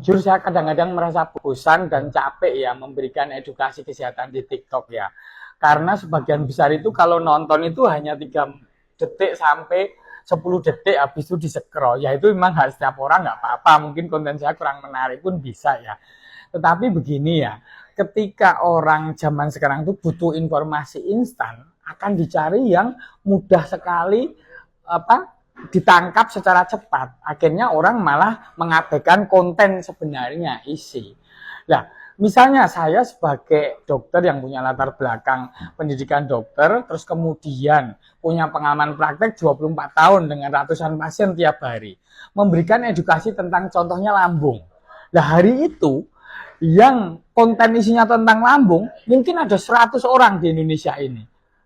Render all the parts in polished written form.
jujur saya kadang-kadang merasa bosan dan capek ya memberikan edukasi kesehatan di TikTok ya. Karena sebagian besar itu kalau nonton itu hanya 3 detik sampai 10 detik habis itu di-scroll. Ya itu memang hak setiap orang, nggak apa-apa. Mungkin konten saya kurang menarik pun bisa ya. Tetapi begini ya, ketika orang zaman sekarang itu butuh informasi instan, akan dicari yang mudah sekali ditangkap secara cepat. Akhirnya orang malah mengabaikan konten sebenarnya, isi. Nah, misalnya saya sebagai dokter yang punya latar belakang pendidikan dokter, terus kemudian punya pengalaman praktek 24 tahun dengan ratusan pasien tiap hari, memberikan edukasi tentang contohnya lambung. Nah, hari itu yang konten isinya tentang lambung, mungkin ada 100 orang di Indonesia ini.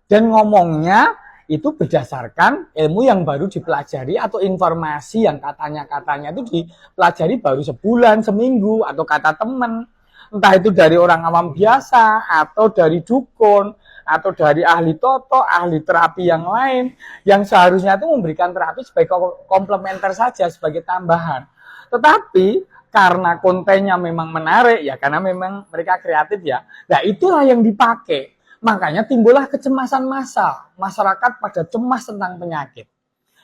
Dan ngomongnya itu berdasarkan ilmu yang baru dipelajari atau informasi yang katanya itu dipelajari baru sebulan, seminggu, atau kata teman. Entah itu dari orang awam biasa, atau dari dukun, atau dari ahli toto, ahli terapi yang lain, yang seharusnya itu memberikan terapi sebagai komplementer saja, sebagai tambahan. Tetapi karena kontennya memang menarik, ya karena memang mereka kreatif ya, nah itulah yang dipakai. Makanya timbullah kecemasan massal. Masyarakat pada cemas tentang penyakit.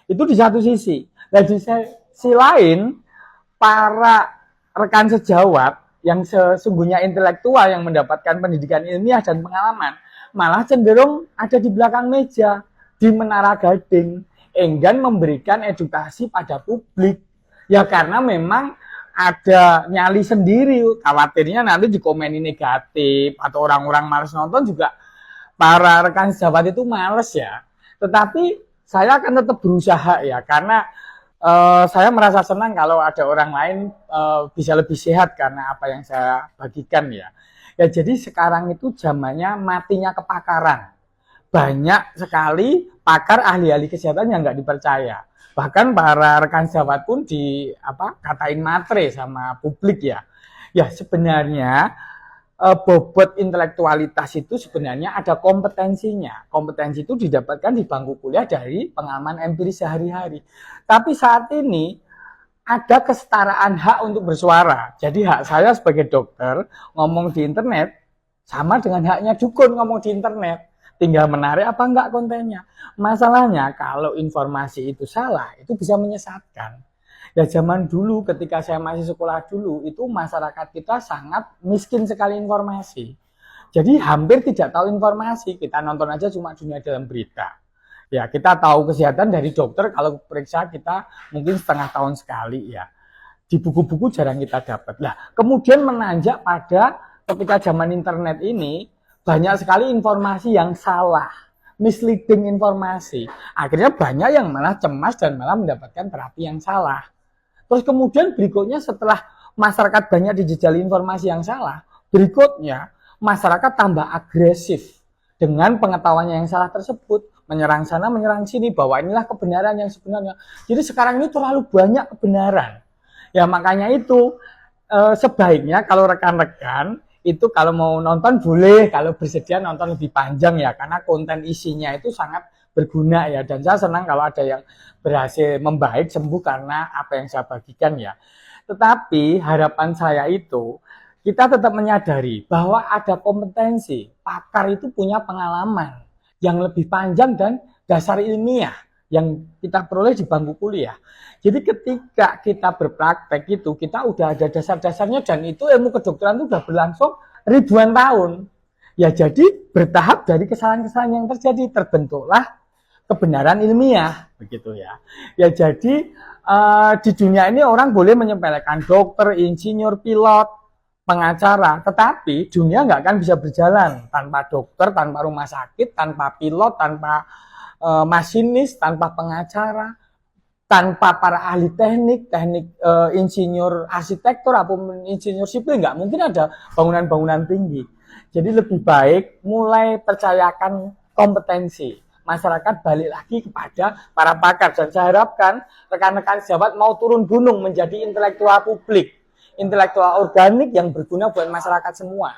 Itu di satu sisi. Dan di sisi lain, para rekan sejawat yang sesungguhnya intelektual yang mendapatkan pendidikan ilmiah dan pengalaman, malah cenderung ada di belakang meja, di menara gading, enggan memberikan edukasi pada publik. Ya karena memang ada nyali sendiri, khawatirnya nanti dikomeni negatif, atau orang-orang malas nonton juga. Para rekan sejawat itu males ya, tetapi saya akan tetap berusaha ya, karena saya merasa senang kalau ada orang lain bisa lebih sehat karena apa yang saya bagikan ya. Ya jadi sekarang itu zamannya matinya kepakaran. Banyak sekali pakar ahli-ahli kesehatan yang nggak dipercaya. Bahkan para rekan sejawat pun katain matre sama publik ya. Ya sebenarnya bobot intelektualitas itu sebenarnya ada kompetensinya. Kompetensi itu didapatkan di bangku kuliah dari pengalaman empiris sehari-hari. Tapi saat ini ada kesetaraan hak untuk bersuara. Jadi hak saya sebagai dokter ngomong di internet sama dengan haknya dukun ngomong di internet. Tinggal menarik apa enggak kontennya. Masalahnya kalau informasi itu salah, itu bisa menyesatkan. Ya zaman dulu ketika saya masih sekolah dulu, itu masyarakat kita sangat miskin sekali informasi. Jadi hampir tidak tahu informasi, kita nonton aja cuma dunia dalam berita. Ya kita tahu kesehatan dari dokter, kalau periksa kita mungkin setengah tahun sekali ya. Di buku-buku jarang kita dapat. Nah kemudian menanjak pada ketika zaman internet ini, banyak sekali informasi yang salah, misleading informasi. Akhirnya banyak yang malah cemas dan malah mendapatkan terapi yang salah. Terus kemudian berikutnya setelah masyarakat banyak dijejali informasi yang salah, berikutnya masyarakat tambah agresif dengan pengetahuannya yang salah tersebut, menyerang sana, menyerang sini, bahwa inilah kebenaran yang sebenarnya. Jadi sekarang ini terlalu banyak kebenaran. Ya makanya itu sebaiknya kalau rekan-rekan itu kalau mau nonton boleh, kalau bersedia nonton lebih panjang ya, karena konten isinya itu sangat berguna ya, dan saya senang kalau ada yang berhasil membaik sembuh karena apa yang saya bagikan ya. Tetapi harapan saya itu kita tetap menyadari bahwa ada kompetensi, pakar itu punya pengalaman yang lebih panjang dan dasar ilmiah yang kita peroleh di bangku kuliah. Jadi ketika kita berpraktek itu kita udah ada dasar-dasarnya, dan itu ilmu kedokteran itu udah berlangsung ribuan tahun. Ya jadi bertahap dari kesalahan-kesalahan yang terjadi terbentuklah kebenaran ilmiah begitu ya. Ya jadi di dunia ini orang boleh menyepelekan dokter, insinyur, pilot, pengacara, tetapi dunia nggak akan bisa berjalan tanpa dokter, tanpa rumah sakit, tanpa pilot, tanpa masinis, tanpa pengacara, tanpa para ahli teknik insinyur arsitektur ataupun insinyur sipil, nggak mungkin ada bangunan-bangunan tinggi. Jadi lebih baik mulai percayakan kompetensi. Masyarakat balik lagi kepada para pakar, dan saya harapkan rekan-rekan sejawat mau turun gunung menjadi intelektual publik, intelektual organik yang berguna buat masyarakat semua.